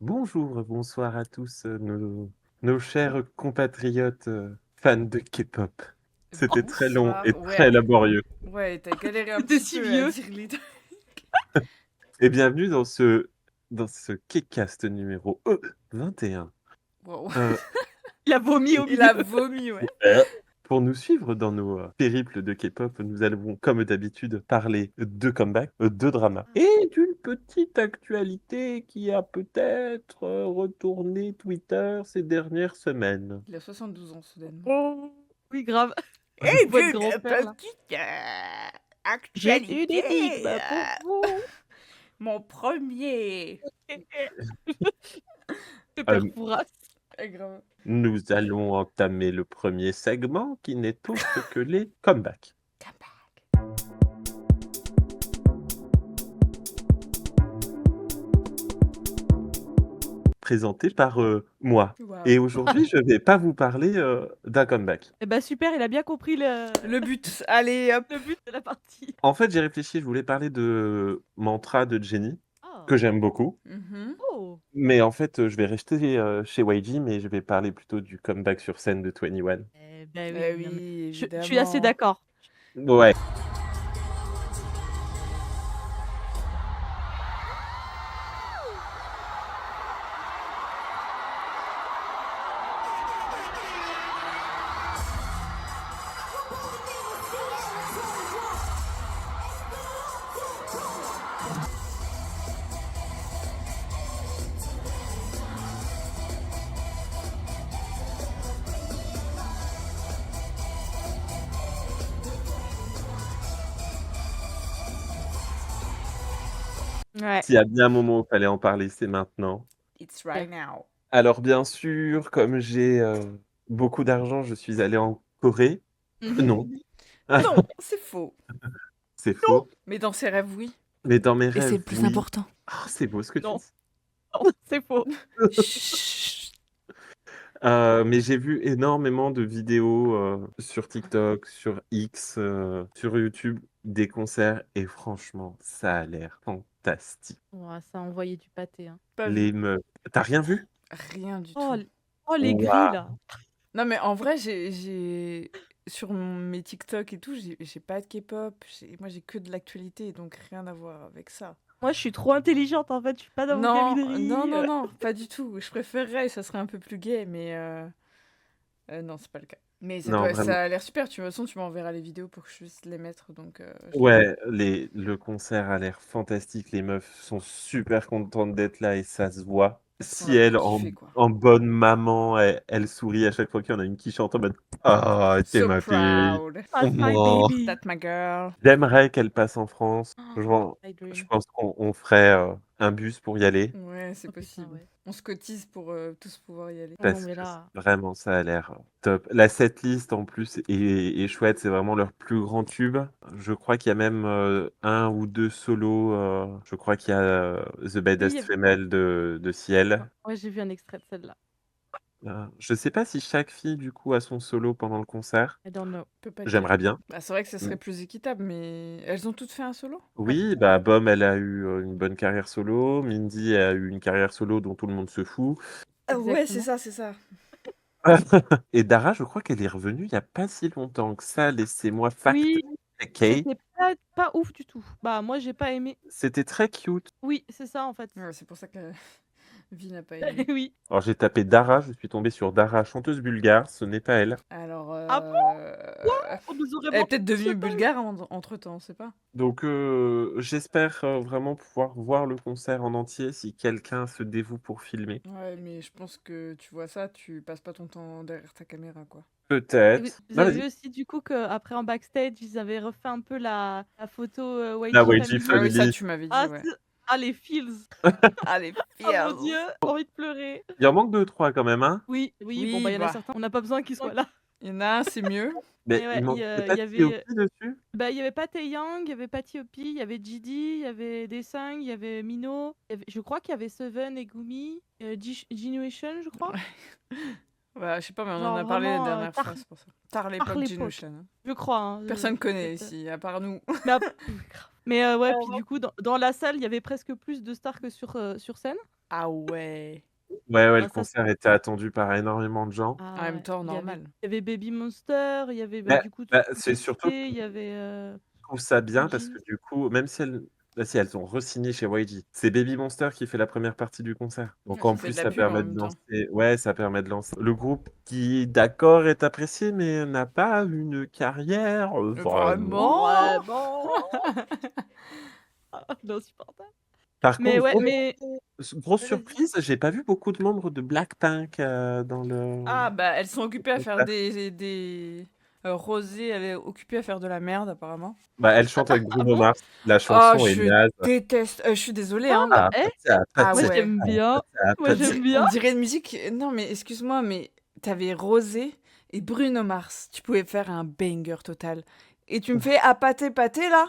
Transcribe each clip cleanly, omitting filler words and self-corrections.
Bonjour, bonsoir à tous, nos chers compatriotes fans de K-pop. C'était très long et Bonsoir. très laborieux. Ouais, t'as galéré un C'était petit si peu à vieux. dire les trucs. Et bienvenue dans ce K-cast numéro 21. Wow. Euh, Il a vomi au Il a milieu. vomi, ouais. pour nous suivre dans nos périples de K-pop, nous allons, comme d'habitude, parler de comeback, de drama et d'une petite actualité qui a peut-être retourné Twitter ces dernières semaines. Il a 72 ans, soudainement. Oh, oui, grave. Et Votre grand-père, là. petite J'ai actualité. une énigme pour vous. Mon premier. Le Euh, père Fouras. Grave. Nous allons entamer le premier segment qui n'est autre que les comebacks. Présenté par moi. Wow. Et aujourd'hui, je vais pas vous parler d'un comeback. Eh ben super, il a bien compris Le but. Allez, hop. le but de la partie. En fait, j'ai réfléchi, je voulais parler de Mantra de Jennie, Oh. que j'aime beaucoup. Mhm. Oh. Mais en fait, je vais rester chez YG, mais je vais parler plutôt du comeback sur scène de 21. Eh ben oui, Eh non, mais oui, je suis assez d'accord. Ouais. Ouais. S'il y a bien un moment où il fallait en parler, c'est maintenant. It's right now. Alors bien sûr, comme j'ai beaucoup d'argent, je suis allé en Corée. Non, Non, c'est faux. c'est faux. Mais dans ses rêves, oui. Mais dans mes Et rêves, c'est le plus oui. important. Ah, c'est beau ce que tu Non. dis. Non, c'est faux. Chut. Mais j'ai vu énormément de vidéos sur TikTok, sur X, sur YouTube, des concerts, et franchement, ça a l'air fantastique. Ouais, ça a envoyé du pâté. Hein. Pas Les vu. meufs. T'as rien vu? Rien du Oh, tout. les Waouh. grilles, là. Non, mais en vrai, j'ai sur mes TikTok et tout, j'ai pas de K-pop. Moi, j'ai que de l'actualité, donc rien à voir avec ça. Moi, je suis trop intelligente, en fait. Je suis pas dans vos Non, gamineries. non, pas du tout. Je préférerais, ça serait un peu plus gay, mais non, c'est pas le cas. Mais Non, vraiment. ça a l'air super. De toute façon, tu m'enverras les vidéos pour que je puisse les mettre. Donc, je les Ouais, le concert a l'air fantastique. Les meufs sont super contentes d'être là et ça se voit. Parce qu'on Si a elle, trop kiffé, quoi. en bonne maman, elle sourit à chaque fois qu'il y en a une qui chante en mode Ah, t'es So ma fille. proud. That's my Oh. baby. That's my girl. J'aimerais qu'elle passe en France. Genre, I dream. je pense qu'on ferait un bus pour y aller. Ouais, c'est Oh, putain, possible. ouais. On se cotise pour tous pouvoir y aller. Non, Parce mais que là. vraiment, ça a l'air top. La setlist en plus est chouette, c'est vraiment leur plus grand tube. Je crois qu'il y a même un ou deux solos. Je crois qu'il y a The Oui, Baddest Female de Ciel. ouais, j'ai vu un extrait de celle-là. Je sais pas si chaque fille du coup a son solo pendant le concert. I don't know. Peut pas dire. J'aimerais bien. Bah, c'est vrai que ça serait plus équitable, mais elles ont toutes fait un solo. Oui, bah Bom, elle a eu une bonne carrière solo. Mindy a eu une carrière solo dont tout le monde se fout. Ah ouais, Exactement. c'est ça. Et Dara, je crois qu'elle est revenue il y a pas si longtemps que ça. Laissez-moi Oui, fact-checker. c'était pas ouf du tout. Bah, moi, j'ai pas aimé. C'était très cute. Oui, c'est ça, en fait. Ouais, c'est pour ça que Vie n'a pas aimé. Oui. Alors j'ai tapé Dara, je suis tombé sur Dara, chanteuse bulgare, ce n'est pas elle. Alors, Ah On nous aurait elle est menti peut-être sur devenue ça. bulgare entre-temps, on sait pas. Donc j'espère vraiment pouvoir voir le concert en entier si quelqu'un se dévoue pour filmer. Ouais, mais je pense que tu vois ça, tu passes pas ton temps derrière ta caméra, quoi. Peut-être. Vous Non, avez vas-y. vu aussi, du coup, qu'après, en backstage, ils avaient refait un peu la photo La YG YG Family. Ah oui, ça, Family. tu m'avais dit, Ah, ouais. les feels. Allez, Oh mon Dieu, envie de pleurer. Il en manque 2-3 quand même, hein. Oui, bon, bah, il y en a certains, on n'a pas besoin qu'ils soient là. Il y en a un, c'est mieux. Mais ouais, il manque il y peut-être avait- T.O.P. dessus. Bah, il y avait pas Taeyang, il y avait pas T.O.P, il y avait GD, il y avait Desang, il y avait Mino, je crois qu'il y avait Seven et Gumi, Generation, je crois. Ouais, je sais pas, mais on en Genre a parlé la vraiment, dernière tard- fois, c'est pour ça. Tard tard l'époque l'époque. Genoshan. Hein. Je crois. Hein, Personne connaît peut-être, ici, à part nous. Mais ouais, puis du coup, dans la salle, il y avait presque plus de stars que sur scène. Ah ouais. Ouais, le Ah, ça, concert était attendu par énormément de gens. En ah même ouais. temps, Il y avait, normal. il y avait Baby Monster, il y avait Bah du coup tout ce que c'est j'ai surtout cité, il y avait je trouve ça bien parce que Jeans. du coup, même si elles ont re-signé chez YG, c'est Baby Monster qui fait la première partie du concert. Donc en Qui fait plus, de la ça pub en permet de même temps. lancer ça permet de lancer le groupe qui, d'accord, est apprécié, mais n'a pas une carrière, vraiment. Vraiment? Vraiment insupportable. Par Mais contre, ouais, mais grosse vas-y. surprise, j'ai pas vu beaucoup de membres de Blackpink, dans Ah, le bah, elles sont occupées à faire concert. des... Rosé, elle est occupée à faire de la merde, apparemment. Bah, elle chante avec Ah Bruno bon? Mars. La Oh, chanson est je naze. déteste. Je suis désolée, Ah hein. bah, Ah, patia, Ah moi patia, ouais. j'aime bien. Moi On patia. j'aime dirait, on bien. dirait une musique. Non, mais excuse-moi, mais t'avais Rosé et Bruno Mars. Tu pouvais faire un banger total. Et tu me fais à pâté pâté là?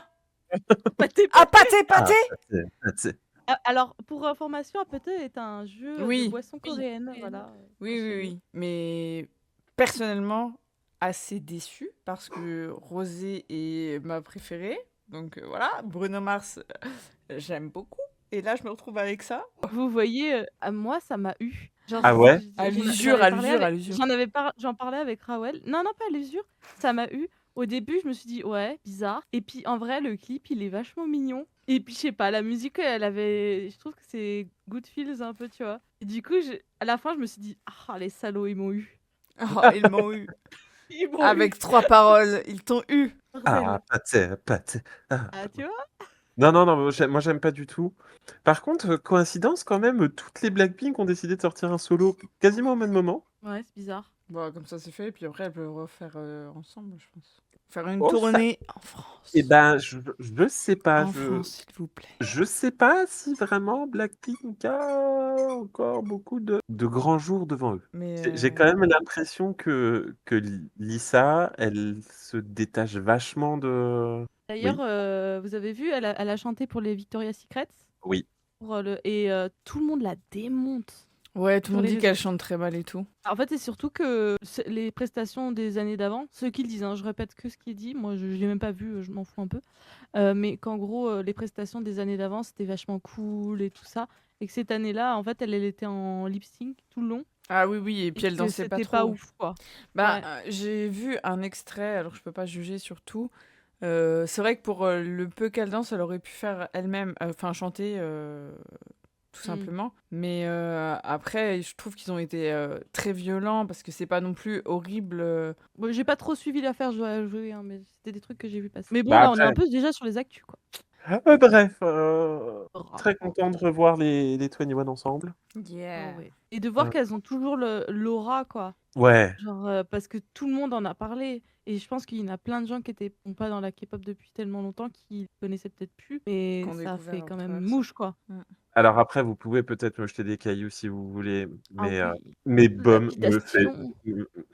Pâté, À pâté. pâté Ah, pâté? patia, patia. Ah, alors, pour information, Apete est un jeu de Oui, boisson coréenne. Voilà, oui, oui, sachez-le. oui. Mais personnellement, assez déçue parce que Rosé est ma préférée. Donc voilà, Bruno Mars, j'aime beaucoup. Et là, je me retrouve avec ça. Vous voyez, à moi, ça m'a eu. Genre, Ah ouais? À j'en l'usure, avais à parlé l'usure, à avec, l'usure. j'en parlais avec Rawel. Non, non, pas à l'usure. Ça m'a eu. Au début, je me suis dit, ouais, bizarre. Et puis, en vrai, le clip, il est vachement mignon. Et puis, je sais pas, la musique, elle avait. Je trouve que c'est good feels un peu, tu vois. Et du coup, à la fin, je me suis dit, ah, les salauds, ils m'ont eu. Oh, ils m'ont eu. Ils m'ont eu. Avec 3 paroles, ils t'ont eu. Ah, Bordel. patia, patia. Ah. Ah, tu vois? Non, non, non, moi j'aime pas du tout. Par contre, coïncidence quand même, toutes les Blackpink ont décidé de sortir un solo quasiment au même moment. Ouais, c'est bizarre. Bon, comme ça c'est fait, et puis après elles peuvent refaire ensemble, je pense. Faire une Oh, ça... tournée en Eh France. ben, je sais pas, En France, s'il vous plaît. je sais pas si vraiment Blackpink a encore beaucoup de grands jours devant eux. Mais J'ai quand même l'impression que Lisa, elle se détache vachement de... D'ailleurs, Oui, vous avez vu, elle a chanté pour les Victoria's Secrets. oui. Et tout le monde la démonte ouais, tout le sur monde les dit qu'elle réseaux. chante très mal et tout. En fait, c'est surtout que les prestations des années d'avant, ceux qui le disent, hein, je répète que ce qui est dit, moi je l'ai même pas vu, je m'en fous un peu, mais qu'en gros, les prestations des années d'avant, c'était vachement cool et tout ça, et que cette année-là, en fait, elle était en lip sync tout le long, Ah oui, oui, et et puis elle que dansait pas c'était pas trop. ouf, quoi. Bah, Ouais. j'ai vu un extrait, alors je peux pas juger sur tout. C'est vrai que pour le peu qu'elle danse, elle aurait pu faire elle-même, enfin chanter tout Mm. simplement. Mais après, je trouve qu'ils ont été très violents parce que c'est pas non plus horrible. Bon, j'ai pas trop suivi l'affaire, je dois avouer, hein, mais c'était des trucs que j'ai vu passer. Mais bon, Bah là, on est un après, peu déjà sur les actus, quoi. bref, Oh, très content de revoir les 21 ensemble. Yeah. ouais. Et de voir Euh, qu'elles ont toujours l'aura, quoi. ouais, Genre, parce que tout le monde en a parlé. Et je pense qu'il y en a plein de gens qui étaient pas dans la K-pop depuis tellement longtemps qu'ils connaissaient peut-être plus. Mais Qu'on ça fait découvert à quand même travers ça. mouche, quoi. Mm. alors après, vous pouvez peut-être me jeter des cailloux si vous voulez, Ah oui, mais Bom lapidation.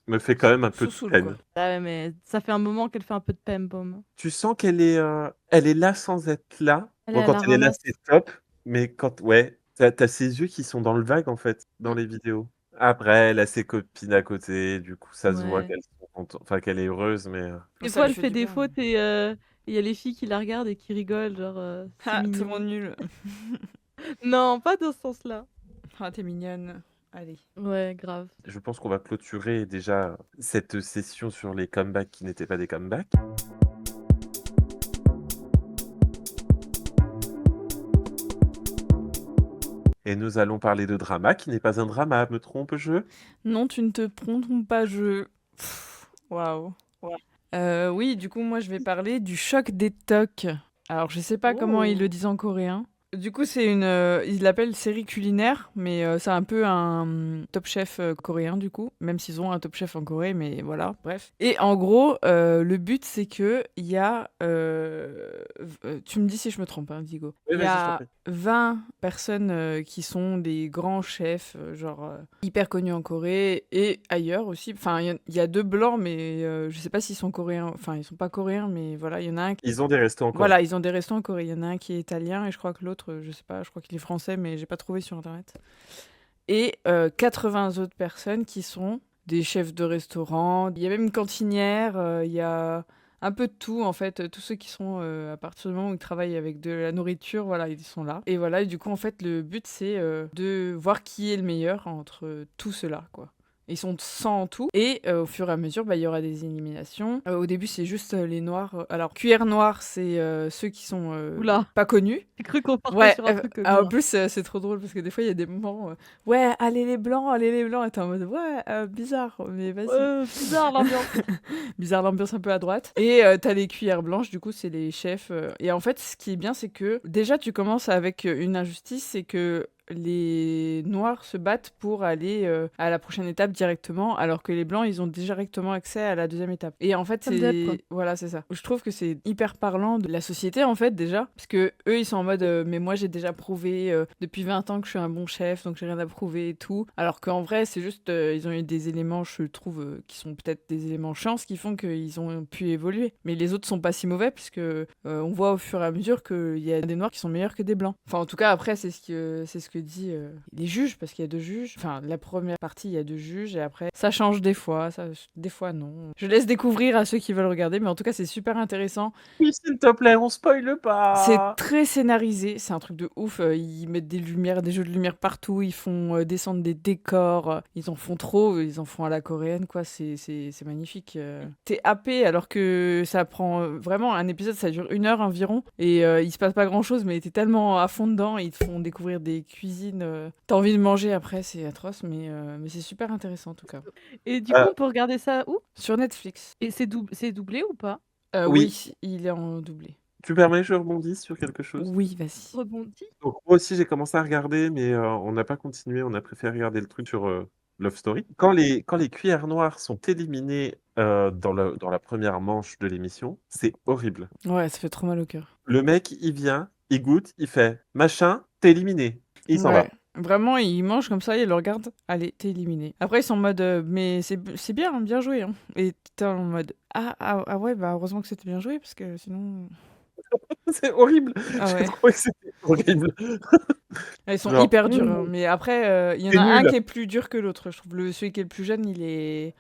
me fait quand même un peu de Sous-soul, quoi. peine. Ah ouais, mais ça fait un moment qu'elle fait un peu de peine, Baume. Tu sens elle est là sans être là. Elle est Bon, à quand la elle est là, ramasse. c'est top, mais quand, ouais, t'as ses yeux qui sont dans le vague, en fait, dans Mm. les vidéos. Après, elle a ses copines à côté, du coup, ça se voit Ouais. qu'elles sont enfin, qu'elle est heureuse, mais Des Ça fois, lui elle fait fait du des bien. fautes et il y a les filles qui la regardent et qui rigolent, genre, c'est Ah, tout le mignon. monde nul. Non, pas dans ce sens-là. Ah, t'es mignonne. Allez. Ouais, grave. je pense qu'on va clôturer déjà cette session sur les comebacks qui n'étaient pas des comebacks. Et nous allons parler de drama qui n'est pas un drama, me trompe-je? Non, tu ne te trompes pas, je. Pff, waouh. Oui, du coup, moi, je vais parler du choc des tocs. Alors, je sais pas comment ils le Oh. disent en coréen. Du coup, c'est une. Ils l'appellent série culinaire, mais c'est un peu un Top Chef coréen, du coup. Même s'ils ont un Top Chef en Corée, mais voilà, bref. Et en gros, le but, c'est que il y a. Tu me dis si je me trompe, hein, Digo. Oui, Il y vas-y, je t'en a prie. 20 personnes qui sont des grands chefs, genre hyper connus en Corée et ailleurs aussi. Enfin, il y a deux blancs, mais je sais pas s'ils sont coréens. Enfin, ils sont pas coréens, mais voilà, il y en a un. Ils ont des restos en Corée. Voilà, ils ont des restos en Corée. Il y en a un qui est italien et je crois que l'autre, je sais pas, je crois qu'il est français, mais j'ai pas trouvé sur internet. Et 80 autres personnes qui sont des chefs de restaurant. Il y a même une cantinière, il y a un peu de tout en fait. Tous ceux qui sont à partir du moment où ils travaillent avec de la nourriture, voilà, ils sont là. Et voilà, et du coup, en fait, le but c'est de voir qui est le meilleur entre tout cela, quoi. Ils sont 100 en tout. Et au fur et à mesure, bah, il y aura des éliminations. Au début, c'est juste les noirs. Alors, cuillère noire, c'est ceux qui sont Oula, pas connus. j'ai cru qu'on partait Ouais, sur un truc en bizarre. plus, c'est trop drôle parce que des fois, il y a des moments. Ouais, allez les blancs, allez les blancs. Et t'es en mode, ouais, bizarre, mais vas-y. Bizarre l'ambiance. Bizarre l'ambiance un peu à droite. Et t'as les cuillères blanches, du coup, c'est les chefs. Et en fait, ce qui est bien, c'est que déjà, tu commences avec une injustice, c'est que les noirs se battent pour aller à la prochaine étape directement, alors que les blancs, ils ont directement accès à la deuxième étape. Et en fait, Comme d'hab, quoi. voilà, c'est ça. Je trouve que c'est hyper parlant de la société, en fait, déjà, parce que eux, ils sont en mode, mais moi, j'ai déjà prouvé depuis 20 ans que je suis un bon chef, donc j'ai rien à prouver et tout. Alors qu'en vrai, c'est juste, ils ont eu des éléments, je trouve, qui sont peut-être des éléments chance qui font qu'ils ont pu évoluer. Mais les autres sont pas si mauvais, puisque on voit au fur et à mesure qu'il y a des noirs qui sont meilleurs que des blancs. Enfin, en tout cas, après, c'est ce que dit les juges, parce qu'il y a deux juges. Enfin, la première partie, il y a deux juges, et après, ça change des fois, des fois non. Je laisse découvrir à ceux qui veulent regarder, mais en tout cas, c'est super intéressant. Oui, s'il te plaît, on spoile C'est pas. très scénarisé, c'est un truc de ouf. Ils mettent des lumières, des jeux de lumière partout, ils font descendre des décors, ils en font trop, ils en font à la coréenne, quoi. C'est magnifique. T'es happé alors que ça prend vraiment un épisode, ça dure 1 heure environ, et il se passe pas grand chose, mais t'es tellement à fond dedans, ils te font découvrir des cuisines. T'as envie de manger après, c'est atroce, mais c'est super intéressant en tout cas. Et du coup, on peut regarder ça où? Sur Netflix. Et c'est doublé ou pas? Oui. Oui, il est en doublé. Tu permets que je rebondisse sur quelque chose? Oui, vas-y. Rebondi? Donc, moi aussi, j'ai commencé à regarder, mais on n'a pas continué. On a préféré regarder le truc sur Love Story. Quand les cuillères noires sont éliminées dans la première manche de l'émission, c'est horrible. Ouais, ça fait trop mal au cœur. Le mec, il vient, il goûte, il fait machin, t'es éliminé. Et il s'en va. Ouais. Vraiment, ils mangent comme ça, ils le regardent, allez, t'es éliminé. Après, ils sont en mode, mais c'est bien, hein, bien joué. Hein. Et t'es en mode, ah ouais, bah heureusement que c'était bien joué, parce que sinon. C'est horrible. Ah J'ai ouais. trouvé que c'était horrible. Ils sont Genre, hyper durs. Hein. Mais après, il y en c'est a un nul. qui est plus dur que l'autre. Je trouve celui qui est le plus jeune, il est.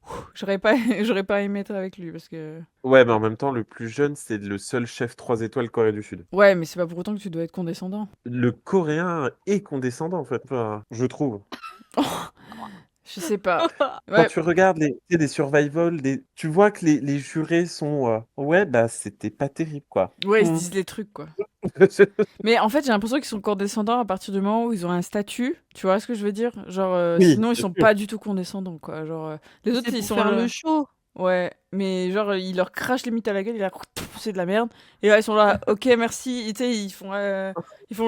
Ouh, j'aurais pas, j'aurais pas aimé être avec lui, parce que. Ouais, mais en même temps, le plus jeune, c'est le seul chef 3 étoiles Corée du Sud. Ouais, mais c'est pas pour autant que tu dois être condescendant. Le coréen est condescendant, en fait, enfin, je trouve. Je sais pas. Quand Ouais, tu regardes tu sais, des survival, tu vois que les jurés sont ouais, bah c'était pas terrible, quoi. ouais, ils se Hmm. disent les trucs, quoi. Mais en fait, j'ai l'impression qu'ils sont condescendants à partir du moment où ils ont un statut. Tu vois ce que je veux dire? Genre, Oui, sinon, ils bien sont sûr. pas du tout condescendants, quoi. Genre, les autres, C'est ils pour sont faire là. le show. Ouais, mais genre, ils leur crachent les mythes à la gueule, ils leur c'est de la merde. Et là, ils sont là, ok, merci. Et tu sais, ils font le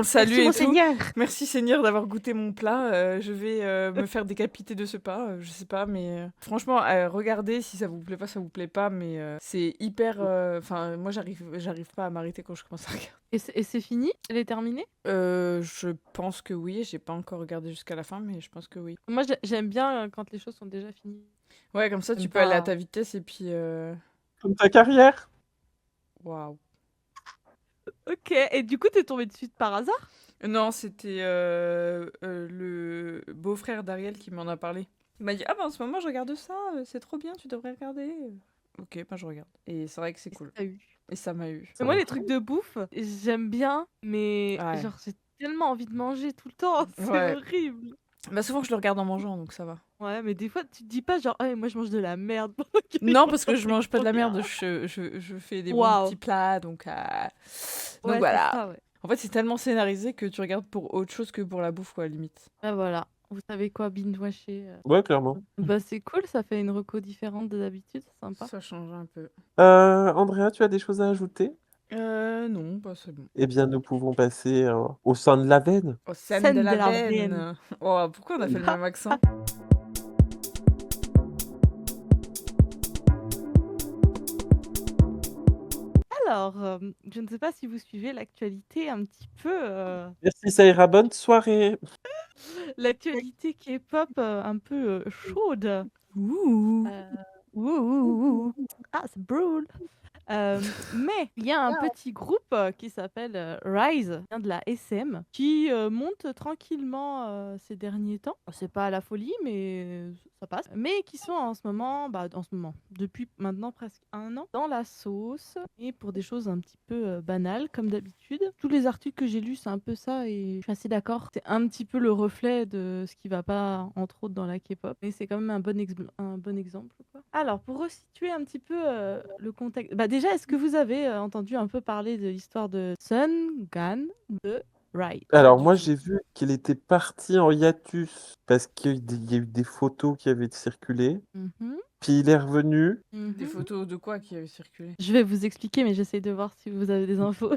salut Merci, et mon tout. Seigneur. Merci Seigneur d'avoir goûté mon plat. Je vais me faire décapiter de ce pas. Je sais pas, mais franchement, regardez si ça vous plaît pas, ça vous plaît pas. Mais c'est hyper. Enfin, moi, j'arrive pas à m'arrêter quand je commence à regarder. Et c'est fini? Elle est terminée? Je pense que oui. J'ai pas encore regardé jusqu'à la fin, mais je pense que oui. Moi, j'aime bien quand les choses sont déjà finies. Ouais, comme ça, J'aime tu peux aller à pas. ta vitesse et puis. Comme ta carrière. Waouh. Ok, et du coup, t'es tombée dessus par hasard? Non, c'était le beau-frère d'Ariel qui m'en a parlé. Il m'a dit, ah bah en ce moment je regarde ça, c'est trop bien, tu devrais regarder. Ok, bah je regarde. Et c'est vrai que c'est cool. T'as eu. Et ça m'a eu. Et moi, les trucs de bouffe, j'aime bien, mais Ouais. genre, j'ai tellement envie de manger tout le temps, c'est Ouais. horrible. Bah souvent je le regarde en mangeant, donc ça va. Ouais, mais des fois, tu te dis pas genre, moi je mange de la merde. Non, parce que je mange pas de la merde, je fais des bons Waouh. petits plats, donc Ouais, voilà. c'est ça, ouais. En fait, c'est tellement scénarisé que tu regardes pour autre chose que pour la bouffe, quoi, limite. Ah voilà, vous savez quoi, binge-watcher. Ouais, clairement. Bah c'est cool, ça fait une reco différente de d'habitude, c'est sympa. Ça change un peu. Andrea, tu as des choses à ajouter? Non, bah c'est bon. Eh bien, nous pouvons passer au sein de la veine. Oh, scène Scène de la de la veine. veine. Oh, pourquoi on a fait le même accent? Alors, je ne sais pas si vous suivez l'actualité un petit peu, Merci, Saïra. Bonne soirée. l'actualité K-pop un peu chaude. Ouh. Ouh. Ah, c'est brûle. Mais il y a un petit groupe qui s'appelle Rise, vient de la SM, qui monte tranquillement ces derniers temps. C'est pas à la folie, mais ça passe. Mais qui sont en ce moment, depuis maintenant presque un an, dans la sauce. Et pour des choses un petit peu banales, comme d'habitude. Tous les articles que j'ai lus, c'est un peu ça, et je suis assez d'accord. C'est un petit peu le reflet de ce qui va pas, entre autres, dans la K-pop. Mais c'est quand même un bon exemple, quoi. Alors, pour resituer un petit peu le contexte, déjà, est-ce que vous avez entendu un peu parler de l'histoire de Sun Gan de Rai? Pas Alors du moi tout. j'ai vu qu'il était parti en hiatus parce qu'il y a eu des photos qui avaient circulé, Mhm, puis il est revenu. Des mhm. photos de quoi qui avaient circulé? Je vais vous expliquer, mais j'essaie de voir si vous avez des infos.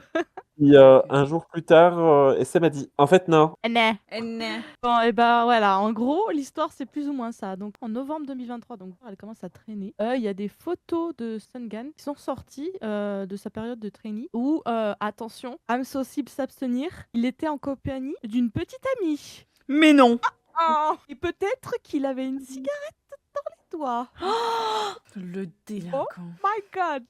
Puis Ok. un jour plus tard, SM a dit en fait non. Né. N. Bon, et ben voilà, en gros, l'histoire c'est plus ou moins ça. Donc en novembre 2023, donc elle commence à traîner. Il y a des photos de Sungan qui sont sorties de sa période de trainee où, attention, âme sensible s'abstenir, il était en compagnie d'une petite amie. Mais non. Et peut-être qu'il avait une cigarette dans les doigts. Le délinquant. My God!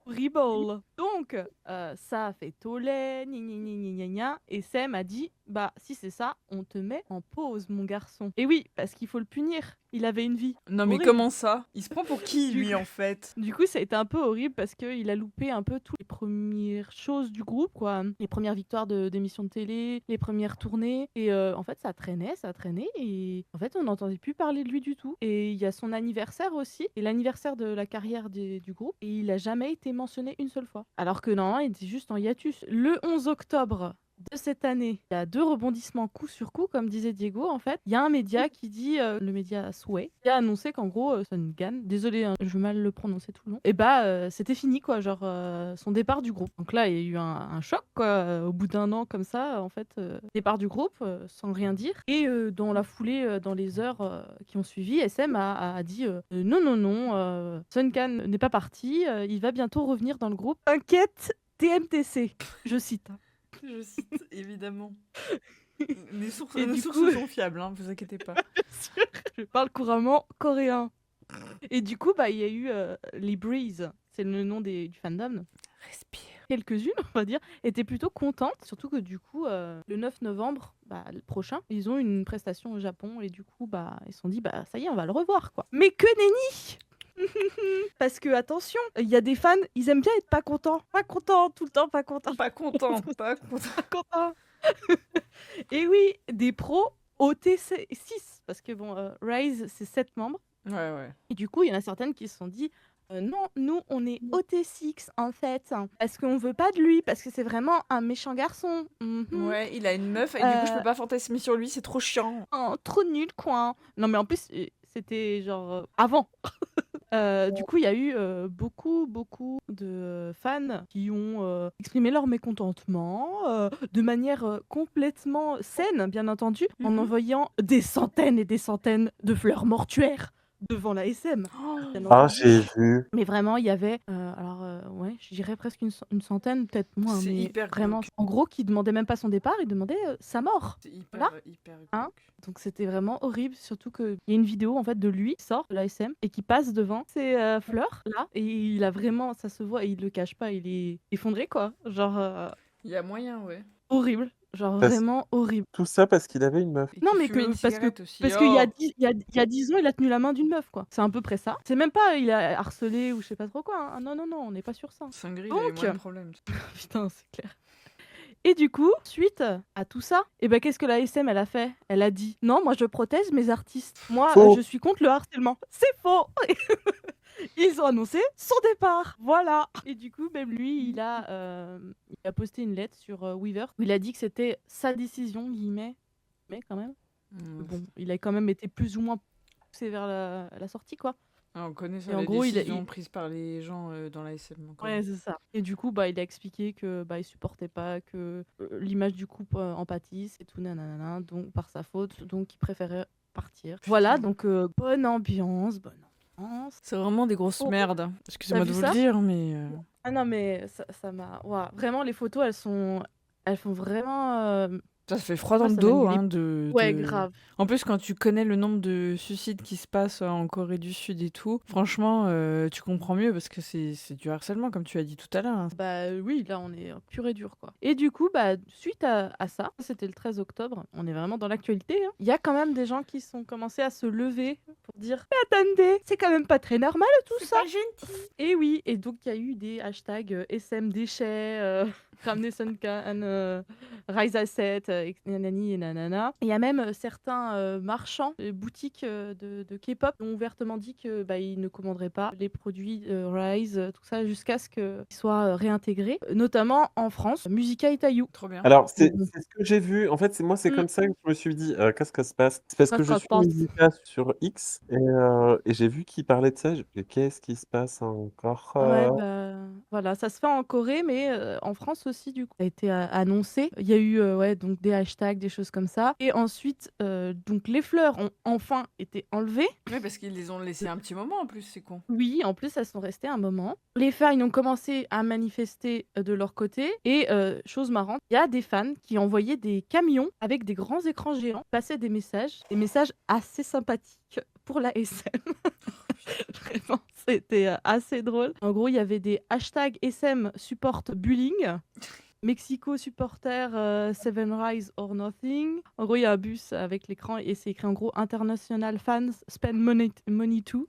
Horrible. Donc, ça a fait tollé, gna gna gna gna gna gna, et Sam a dit, bah si c'est ça, on te met en pause, mon garçon. Et oui, parce qu'il faut le punir. Il avait une vie. Non mais Horrible. comment ça? Il se prend pour qui lui Du- en fait? Du coup, ça a été un peu horrible parce qu'il a loupé un peu toutes les premières choses du groupe, quoi. Les premières victoires d'émissions de télé, les premières tournées. Et en fait, ça traînait. Et en fait, on n'entendait plus parler de lui du tout. Et il y a son anniversaire aussi, et l'anniversaire de la carrière du groupe. Et il a jamais été mentionné une seule fois. Alors que normalement, il était juste en hiatus. Le 11 octobre de cette année, il y a 2 rebondissements coup sur coup, comme disait Diego. En fait, il y a un média qui dit, le média Sway, qui a annoncé qu'en gros, Sun Gan, désolé, hein, je vais mal le prononcer tout le long, et c'était fini, quoi, genre son départ du groupe. Donc là, il y a eu un choc, quoi, au bout d'un an comme ça, en fait, départ du groupe, sans rien dire. Et dans la foulée, dans les heures qui ont suivi, SM a dit non, non, non, Sun Gan n'est pas parti, il va bientôt revenir dans le groupe. Inquiète TMTC, je cite. Je cite évidemment. Les sources, Et nos du sources coup- sont fiables, hein, vous inquiétez pas. Je parle couramment coréen. Et du coup, il y a eu les Breeze, c'est le nom du fandom. Respire. Quelques-unes, on va dire, étaient plutôt contentes, surtout que du coup, le 9 novembre le prochain, ils ont une prestation au Japon, et du coup, ils se sont dit, ça y est, on va le revoir, quoi. Mais que nenni. Parce que, attention, il y a des fans, ils aiment bien être pas contents. Pas contents, tout le temps pas contents. Pas content, pas content. Pas contents. Et oui, des pros OTC 6, parce que Rise, c'est 7 membres. Ouais, ouais. Et du coup, il y en a certaines qui se sont dit non, nous, on est OT6 en fait, parce qu'on veut pas de lui, parce que c'est vraiment un méchant garçon. Mhm. Ouais, il a une meuf et du coup je peux pas fantasmer sur lui, c'est trop chiant. Oh, trop nul, quoi. Non, mais en plus, c'était genre avant. Du coup, il y a eu beaucoup de fans qui ont exprimé leur mécontentement de manière complètement saine, bien entendu, en Mhm. envoyant des centaines et des centaines de fleurs mortuaires devant la SM. Bien Ah entendu. j'ai vu. Mais vraiment, il y avait, ouais, je dirais presque une centaine, peut-être moins, C'est mais hyper vraiment, glauque. en gros, qui demandait même pas son départ, il demandait sa mort. C'est hyper, Voilà. hyper Hein glauque. Donc c'était vraiment horrible, surtout qu'il y a une vidéo en fait de lui qui sort de la SM et qui passe devant ces fleurs là, et il a vraiment, ça se voit, et il le cache pas, il est effondré, quoi. Genre Il y a moyen, ouais. horrible, genre Parce- vraiment horrible. Tout ça parce qu'il avait une meuf. Et Non, qui mais fumait une parce cigarette aussi. qu'il y a Oh. 10 ans, il a tenu la main d'une meuf, quoi. C'est à peu près ça. C'est même pas il a harcelé ou je sais pas trop quoi, hein. Ah, non, non, non, on n'est pas sur ça. Sangri, il avait Donc- moins de problèmes. Putain, c'est clair. Et du coup, suite à tout ça, qu'est-ce que la SM elle a fait? Elle a dit non, moi je protège mes artistes. Moi, Faux. je suis contre le harcèlement. C'est faux. Ils ont annoncé son départ. Voilà. Et du coup, même lui, il a posté une lettre sur Weaver où il a dit que c'était sa décision, guillemets. Mais quand même. Mm. Bon, il a quand même été plus ou moins poussé vers la sortie, quoi. Ah, on connaît ça, Et en les gros, décisions prises par les gens dans la SM. on connaît. Ouais, c'est ça. Et du coup, il a expliqué que il supportait pas que l'image du couple en pâtisse et tout, nanana, donc par sa faute, donc il préférait partir. Voilà, donc bonne ambiance. C'est vraiment des grosses Oh. merdes. Excusez-moi T'as de vu vous ça le dire, mais. Ah non, mais ça m'a... Ouah, vraiment, les photos, elles font vraiment Ça fait froid dans Moi, le ça m'a dos, mis les... hein, Ouais, grave. En plus, quand tu connais le nombre de suicides qui se passent en Corée du Sud et tout, franchement, tu comprends mieux parce que c'est du harcèlement, comme tu as dit tout à l'heure, hein. Bah oui, là on est pur et dur quoi. Et du coup, bah suite à ça, c'était le 13 octobre, on est vraiment dans l'actualité, hein. Il y a quand même des gens qui sont commencés à se lever pour dire mais attendez, c'est quand même pas très normal tout ça. gentil. Et oui, et donc il y a eu des hashtags SM déchets, ramener Suncan, Rise Asset, et nanani et nanana. Il y a même certains marchands, boutiques de K-pop ont ouvertement dit que bah, ils ne commanderaient pas les produits Rise, tout ça, jusqu'à ce qu'ils soient réintégrés, notamment en France, Musica et Taillou. Trop bien. Alors, Donc, c'est ce que j'ai vu. En fait, c'est mm, comme ça que je me suis dit, qu'est-ce que se passe? C'est parce que qu'est-ce je que se suis passe? Mizika sur X et j'ai vu qu'il parlait de ça. Je fais: «Qu'est-ce qui se passe encore?» Ouais, bah, voilà, ça se fait en Corée, mais en France aussi, du coup, ça a été annoncé. Il y a eu ouais, donc des hashtags, des choses comme ça. Et ensuite, donc les fleurs ont enfin été enlevées. Oui, parce qu'ils les ont laissés un petit moment en plus, c'est con. Oui, en plus, elles sont restées un moment. Les fans, ils ont commencé à manifester de leur côté. Et chose marrante, il y a des fans qui envoyaient des camions avec des grands écrans géants, passaient des messages assez sympathiques pour la SM. Vraiment, c'était assez drôle. En gros, il y avait des hashtags SM support bullying. Mexico supporter Seven Rise or Nothing. En gros, il y a un bus avec l'écran et c'est écrit en gros International Fans Spend Money Too.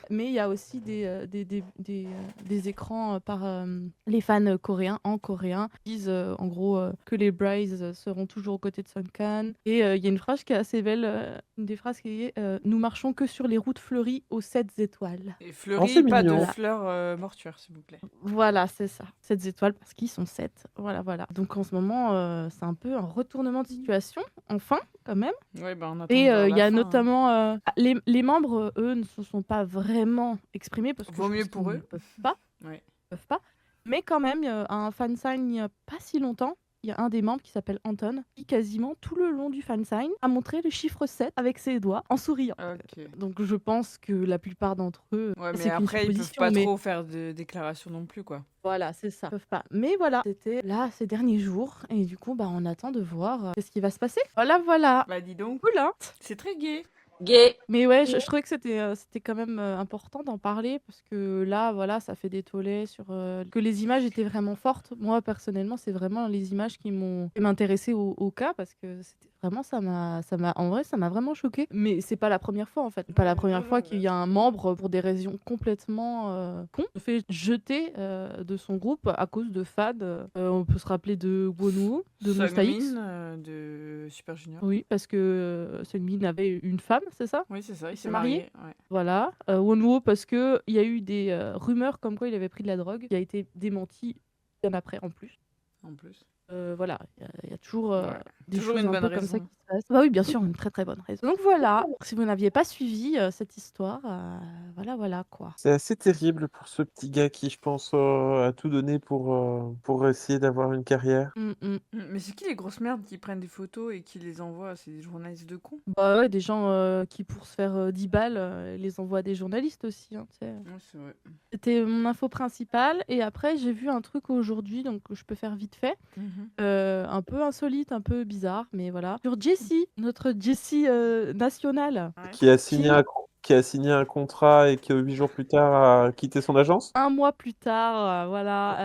Mais il y a aussi des écrans par les fans coréens en coréen qui disent en gros que les Braves seront toujours aux côtés de Sun Can. Et il y a une phrase qui est assez belle, une des phrases qui est nous marchons que sur les routes fleuries aux 7 étoiles. Et Oh, fleuris, c'est pas de mignon. fleurs mortuaires, s'il vous plaît. Voilà, c'est ça. 7 étoiles parce qu'ils sont 7. Voilà, voilà. Donc en ce moment, c'est un peu un retournement de situation, enfin, quand même. Ouais, bah on attend Et de voir il y la a fin, hein. notamment les membres, eux, ne se sont pas vraiment exprimés parce que Vaut je mieux pense pour qu'ils eux. ne peuvent pas. Ouais. Peuvent pas. Mais quand même, un fansign il n'y a pas si longtemps, il y a un des membres qui s'appelle Anton, qui quasiment tout le long du fansign a montré le chiffre 7 avec ses doigts en souriant. Ok. Donc je pense que la plupart d'entre eux, Ouais, mais c'est qu'une après, ils peuvent supposition, pas mais trop faire de déclarations non plus, quoi. voilà, c'est ça. Ils peuvent pas. Mais voilà, c'était là ces derniers jours et du coup, bah, on attend de voir qu'est-ce qui va se passer. Voilà, voilà. Bah dis donc, Cool, hein. c'est très gai. Gay. Mais ouais, je trouvais que c'était quand même important d'en parler parce que là, voilà, ça fait des tollés sur que les images étaient vraiment fortes. Moi, personnellement, c'est vraiment les images qui m'intéressaient au cas parce que c'était vraiment en vrai, ça m'a vraiment choqué. Mais c'est pas la première fois en fait. C'est pas la première fois qu'il y a un membre pour des raisons complètement con se fait jeter de son groupe à cause de fans. On peut se rappeler de Wonwoo, de Monsta X. Sungmin de Super Junior. Oui, parce que Seungmin avait une femme, c'est ça? Oui, c'est ça, il Il s'est s'est marié. marié. Ouais. Voilà. Wonwoo parce que il y a eu des rumeurs comme quoi il avait pris de la drogue, qui a été démenti bien après en plus. En plus. Voilà, il y a toujours Ouais. des Toujours choses une un peu bonne comme ça raison. qui se passent. Bah oui, bien sûr, une très très bonne raison. Donc voilà, si vous n'aviez pas suivi cette histoire, voilà quoi. C'est assez terrible pour ce petit gars qui, je pense, a tout donné pour essayer d'avoir une carrière. Mais c'est qui les grosses merdes qui prennent des photos et qui les envoient? C'est des journalistes de cons. Bah ouais, des gens qui pour se faire 10 balles, les envoient à des journalistes aussi, hein, tu sais. Ouais, c'est vrai. C'était mon info principale et après j'ai vu un truc aujourd'hui donc je peux faire vite fait. Mhm. Un peu insolite, un peu bizarre, mais voilà. Sur Jessie, notre Jessie nationale, Ouais. Qui a signé un contrat et qui, 8 jours plus tard, a quitté son agence? un mois plus tard, voilà,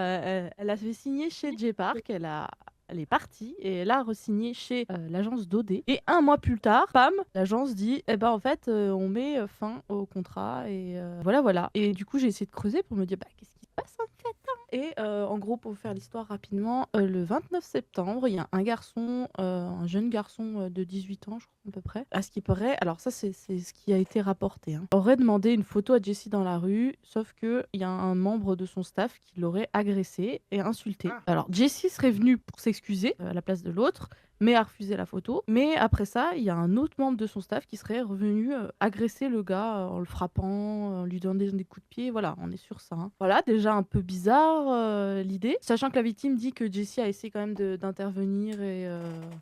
elle avait signé chez J-Park, elle est partie et elle a re-signé chez l'agence d'OD. Et un mois plus tard, pam, l'agence dit, eh ben en fait, on met fin au contrat et voilà, voilà. Et du coup, j'ai essayé de creuser pour me dire, bah qu'est-ce qui se passe en fait, hein. Et en gros, pour faire l'histoire rapidement, le 29 septembre, il y a un garçon, un jeune garçon de 18 ans, je crois à peu près, à ce qui paraît, alors ça c'est ce qui a été rapporté, hein, aurait demandé une photo à Jessie dans la rue, sauf que il y a un membre de son staff qui l'aurait agressé et insulté. Ah. Alors Jessie serait venue pour s'excuser à la place de l'autre, mais a refusé la photo. Mais après ça, il y a un autre membre de son staff qui serait revenu agresser le gars en le frappant, en lui donnant des coups de pied. Voilà, on est sur ça, hein. Voilà, déjà un peu bizarre l'idée. Sachant que la victime dit que Jessie a essayé quand même d'intervenir et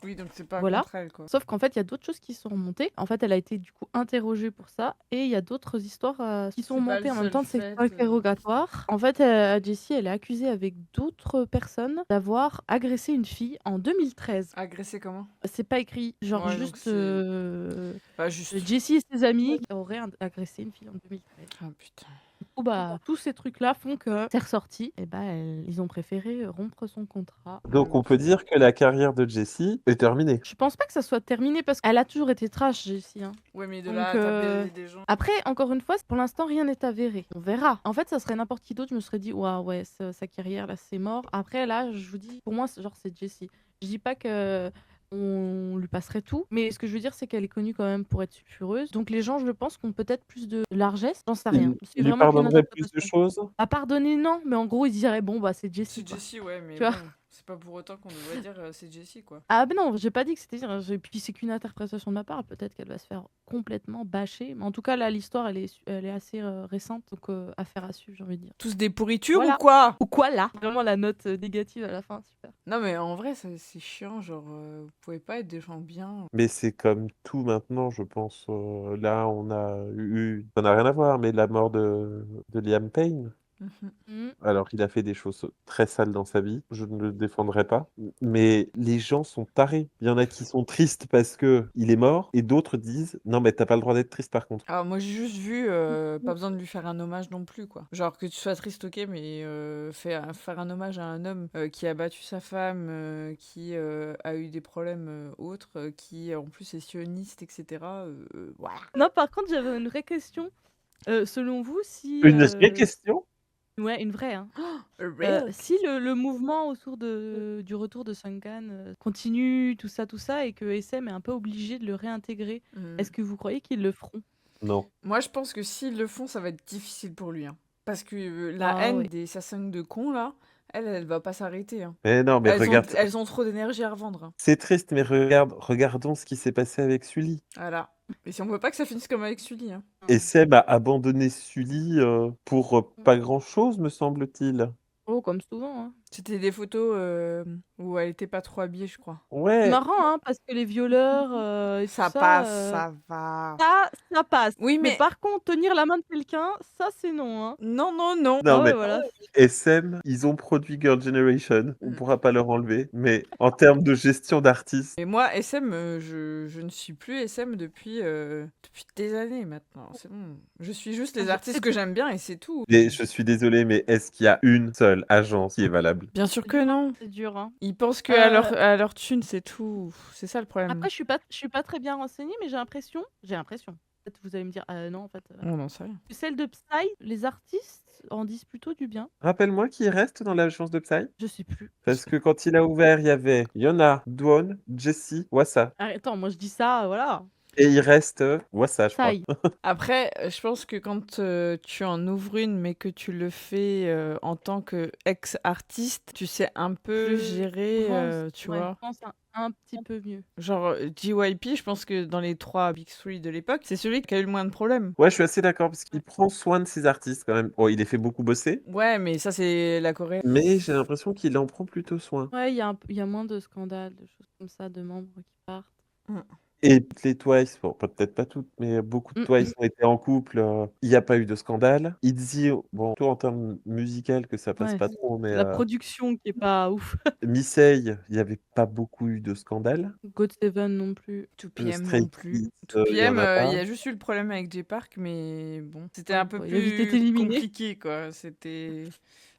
Oui, donc c'est pas voilà. contre elle, quoi. Sauf qu'en fait, il y a d'autres choses qui sont remontées. En fait, elle a été du coup interrogée pour ça. Et il y a d'autres histoires qui sont C'est pas remontées le en même seul temps de ces fait. interrogatoires. En fait, Jessie, elle est accusée avec d'autres personnes d'avoir agressé une fille en 2013. Agressé comment? C'est pas écrit, genre Ouais, donc juste c'est pas juste. Jessie et ses amis qui auraient agressé une fille en 2013. Ah putain. Du coup, bah, tous ces trucs-là font que c'est ressorti. Et bah, ils ont préféré rompre son contrat. Donc on peut dire que la carrière de Jessie est terminée. Je pense pas que ça soit terminé parce qu'elle a toujours été trash, Jessie, hein. Ouais, mais de Donc, là à taper des gens. Après, encore une fois, pour l'instant, rien n'est avéré. On verra. En fait, ça serait n'importe qui d'autre, je me serais dit, waouh, ouais, sa carrière, là, c'est mort. Après, là, je vous dis, pour moi, c'est Jessie. Je dis pas que on lui passerait tout, mais ce que je veux dire, c'est qu'elle est connue quand même pour être sulfureuse. Donc, les gens, je pense, ont peut-être plus de largesse. J'en sais rien. C'est Il lui vraiment qu'une pardonnerait plus de interprétation. choses. À pardonner, non, mais en gros, ils diraient, bon, bah, c'est Jessie, C'est quoi. Jessie, ouais, mais Tu vois? bon, c'est pas pour autant qu'on devrait dire c'est Jessie, quoi. Ah ben non, j'ai pas dit que c'était dire. Puis c'est qu'une interprétation de ma part. Peut-être qu'elle va se faire complètement bâcher. Mais en tout cas, là, l'histoire, elle est assez récente. Donc, affaire à suivre, j'ai envie de dire. Tous des pourritures Voilà. ou quoi? Ou quoi là? Vraiment la note négative à la fin, super. Non, mais en vrai, c'est chiant, genre, vous pouvez pas être des gens bien. Mais c'est comme tout maintenant, je pense. Là, on a eu, ça n'a rien à voir, mais la mort de Liam Payne. Mhm. Alors, Alors, il a fait des choses très sales dans sa vie, je ne le défendrai pas. Mais les gens sont tarés. Il y en a qui sont tristes parce que il est mort, et d'autres disent non, mais t'as pas le droit d'être triste par contre. Alors, moi, j'ai juste vu, pas besoin de lui faire un hommage non plus, quoi. Genre, que tu sois triste, ok, mais faire un hommage à un homme qui a battu sa femme, qui a eu des problèmes autres, qui en plus est sioniste, etc. Voilà. non, par contre, j'avais une vraie question. Selon vous, si. Une vraie question? Ouais, une vraie, hein. Si le mouvement autour du retour de Sunkan continue, tout ça, et que SM est un peu obligé de le réintégrer, est-ce que vous croyez qu'ils le feront? Non. Moi, je pense que s'ils le font, ça va être difficile pour lui, hein. Parce que la Ah haine ouais. des Satsang de cons, là, elle va pas s'arrêter, hein. Mais non, mais regarde, Elles ont trop d'énergie à revendre, hein. c'est triste, mais regardons ce qui s'est passé avec Sully. Voilà. Et si on veut pas que ça finisse comme avec Sully, hein. Et Seb a abandonné Sully pour pas grand-chose, me semble-t-il. Oh, comme souvent, hein. C'était des photos où elle était pas trop habillée, je crois. C'est Ouais, marrant, hein, parce que les violeurs et tout Ça ça, passe, ça va. ça passe. Oui, Mais mais par contre, tenir la main de quelqu'un, ça, c'est non, hein. non. non, Ah mais ouais, voilà. SM, ils ont produit Girl Generation, on Mm. pourra pas leur enlever, mais en termes de gestion d'artistes, Et moi, SM, je ne suis plus SM depuis des années maintenant. C'est bon. Je suis juste les artistes que j'aime bien et c'est tout. et je suis désolé, mais est-ce qu'il y a une seule agence qui est valable? Bien sûr que non. C'est dur, hein. Ils pensent que à leur thune, c'est tout. C'est ça le problème. Après, je suis pas très bien renseignée, mais j'ai l'impression. Peut-être vous allez me dire, non, en fait. On n'en sait rien. Celle de Psy, les artistes en disent plutôt du bien. Rappelle-moi qui reste dans l'agence de Psy? Je sais plus. Parce que quand il a ouvert, il y avait Yona, Dwon, Jessie, Wassa. Attends, moi je dis ça, voilà. Et il reste Wassa, je crois. Psy. Après, je pense que quand tu en ouvres une, mais que tu le fais en tant qu'ex-artiste, tu sais un peu gérer, tu Ouais, vois. je pense un petit peu mieux. Genre, JYP, je pense que dans les 3 Big 3 de l'époque, c'est celui qui a eu le moins de problèmes. Ouais, je suis assez d'accord, parce qu'il prend soin de ses artistes quand même. Bon, il les fait beaucoup bosser, Ouais, mais ça, c'est la Corée. mais j'ai l'impression qu'il en prend plutôt soin. Ouais, il y a moins de scandales, de choses comme ça, de membres qui partent. Et toutes les Twice, bon, peut-être pas toutes, mais beaucoup de Twice ont été en couple. Il n'y a pas eu de scandale. ITZY, bon, surtout en termes musicaux que ça passe Ouais, pas trop, mais la production qui est pas ouf. Missei, il n'y avait pas beaucoup eu de scandale. GOT7 non plus. 2PM Stray non plus. Kids, il y 2PM, en a pas. il y a juste eu le problème avec J-Park, mais bon, c'était Ouais, un peu il a vite été plus éliminé. compliqué, quoi. C'était...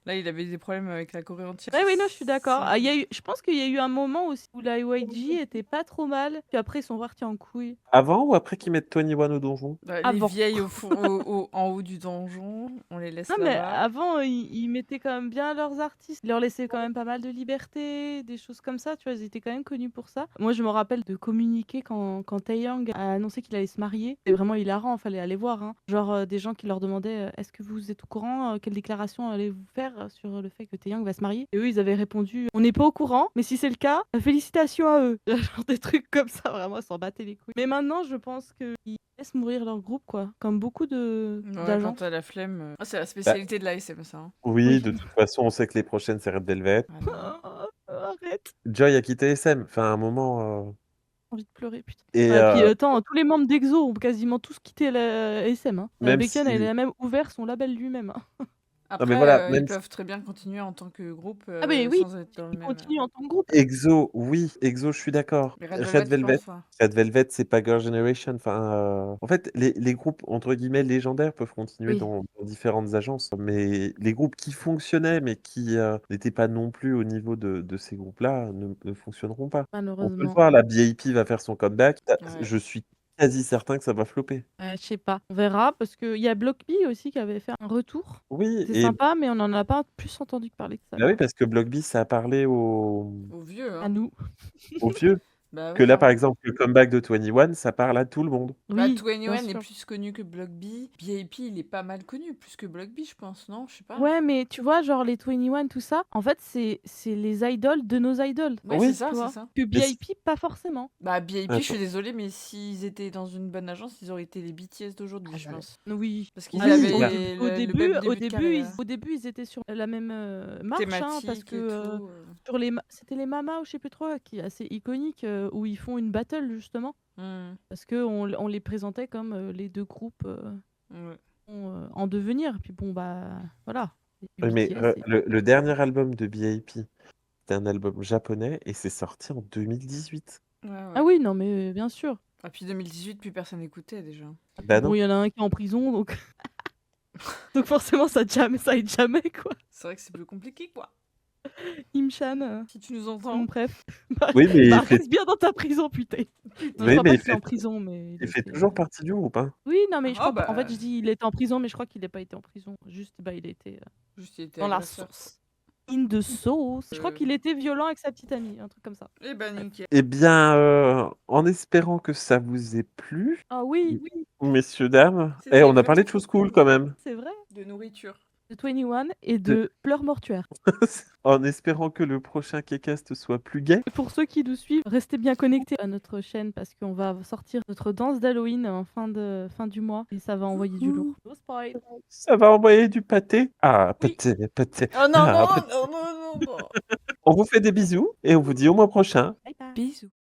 Là, il avait des problèmes avec la Corée entière. Ouais, oui, non, je suis d'accord. Ah, je pense qu'il y a eu un moment aussi où la YG était pas trop mal, puis après ils sont partis en couille. Avant ou après qu'ils mettent 21 au donjon? Bah, les Avant. vieilles au fond, en haut du donjon, on les laisse Non, mais là-bas. avant, ils mettaient quand même bien leurs artistes. Ils leur laissaient quand même pas mal de liberté, des choses comme ça. Tu vois, ils étaient quand même connus pour ça. Moi, je me rappelle de communiquer quand Taeyang a annoncé qu'il allait se marier. C'est vraiment hilarant, fallait aller voir, hein. Genre, des gens qui leur demandaient est-ce que vous êtes au courant quelle déclaration allez-vous faire commentaires sur le fait que Taeyang va se marier. Et eux, ils avaient répondu: «On n'est pas au courant, mais si c'est le cas, félicitations à eux». Genre des trucs comme ça, vraiment, ils s'en battaient les couilles. Mais maintenant, je pense qu'ils laissent mourir leur groupe, quoi, comme beaucoup Ouais, quand d'agences. t'as la flemme. Ah, c'est la Bah, spécialité de l'ASM, ça. Hein. oui, Oui. de toute façon, on sait que les prochaines, c'est Red Velvet. Ah non. Arrête, Joy a quitté SM. Enfin, à un moment. j'ai envie de pleurer, putain. Et Ouais, puis attends, tous les membres d'EXO ont quasiment tous quitté la SM. Hein. même Bacon, elle si. a même ouvert son label lui-même. Hein. Non, mais Après, voilà, ils même si peuvent très bien continuer en tant que groupe Ah, mais oui, sans être dans le ils même. continuent en tant que groupe. EXO, oui, EXO, je suis d'accord. Mais Red Red Velvet, je Velvet, pense. Ouais. Red Velvet, c'est pas Girl Generation. Enfin, en fait, les groupes entre guillemets légendaires peuvent continuer Oui, dans différentes agences, mais les groupes qui fonctionnaient, mais qui n'étaient pas non plus au niveau de ces groupes-là, ne fonctionneront pas. On peut le malheureusement. voir, la BIP va faire son comeback. Ouais. Je suis quasi certain que ça va flopper. Je sais pas, on verra parce qu'il y a Block B aussi qui avait fait un retour. Oui, C'est et sympa, mais on n'en a pas plus entendu parler que ça, bah oui, quoi. parce que Block B, ça a parlé Au vieux, À hein. nous. aux vieux. Bah Que oui. là, par Hein. exemple, le comeback de 21, ça parle à tout le monde. Bah, Oui, bien 21 est sûr. plus connu que Block B. BIP, il est pas mal connu, plus que Block B, je pense, non? Je sais pas. Ouais, mais tu vois, genre les 21, tout ça, en fait, c'est les idoles de nos idoles, Ouais, Oui, c'est ça, tu c'est vois. ça. Que mais BIP, pas forcément. Bah, BIP, je suis attends. désolée, mais s'ils étaient dans une bonne agence, ils auraient été les BTS d'aujourd'hui, je pense. Oui. Parce qu'ils Oui, avaient bah, le même début de carrière. Au début, ils étaient sur la même marche, hein, parce Thématique et que tout. sur c'était les Mamas ou je sais plus trop, qui est assez iconique, où ils font une battle justement, parce que on les présentait comme les deux groupes Ouais. en devenir. Puis bon, bah voilà. oui, mais BTS et- le dernier album de BIP, c'était un album japonais et c'est sorti en 2018. Ouais, ouais. Ah oui, non, mais bien sûr. Ah, puis 2018, plus personne n'écoutait déjà. Bah Bon, non. il y en a un qui est en prison, donc donc forcément ça aide jamais, quoi. C'est vrai que c'est plus compliqué, quoi. Imchan, Si tu nous bon, entends. bref. Bah, Oui, mais bah, reste bien dans ta prison, putain. Je oui, crois mais pas qu'il est en prison, mais il fait était, toujours partie du groupe, hein. Oui, non, mais je Ah, crois pas. En fait, bah, je dis il était en prison, mais je crois qu'il n'a pas été en prison. Juste, bah, il était juste il était dans la agresseur. sauce. In the sauce. Je crois Euh. qu'il était violent avec sa petite amie, un truc comme ça. Eh ben, nickel. Eh bien, en espérant que ça vous ait plu, Ah oui, messieurs, dames, C'était on a parlé vraiment de choses cool quand même. c'est vrai. de nourriture. De 21 et De- de pleurs mortuaires. En espérant que le prochain Kcast soit plus gai. Pour ceux qui nous suivent, restez bien connectés à notre chaîne parce qu'on va sortir notre danse d'Halloween en fin du mois et ça va envoyer du lourd. No spoil. Ça va envoyer du pâté. Ah, Oui. pâté, pâté. Oh non, Ah, non, pâté. non, non, non, non. On vous fait des bisous et on vous dit au mois prochain. Bye bye. Bisous.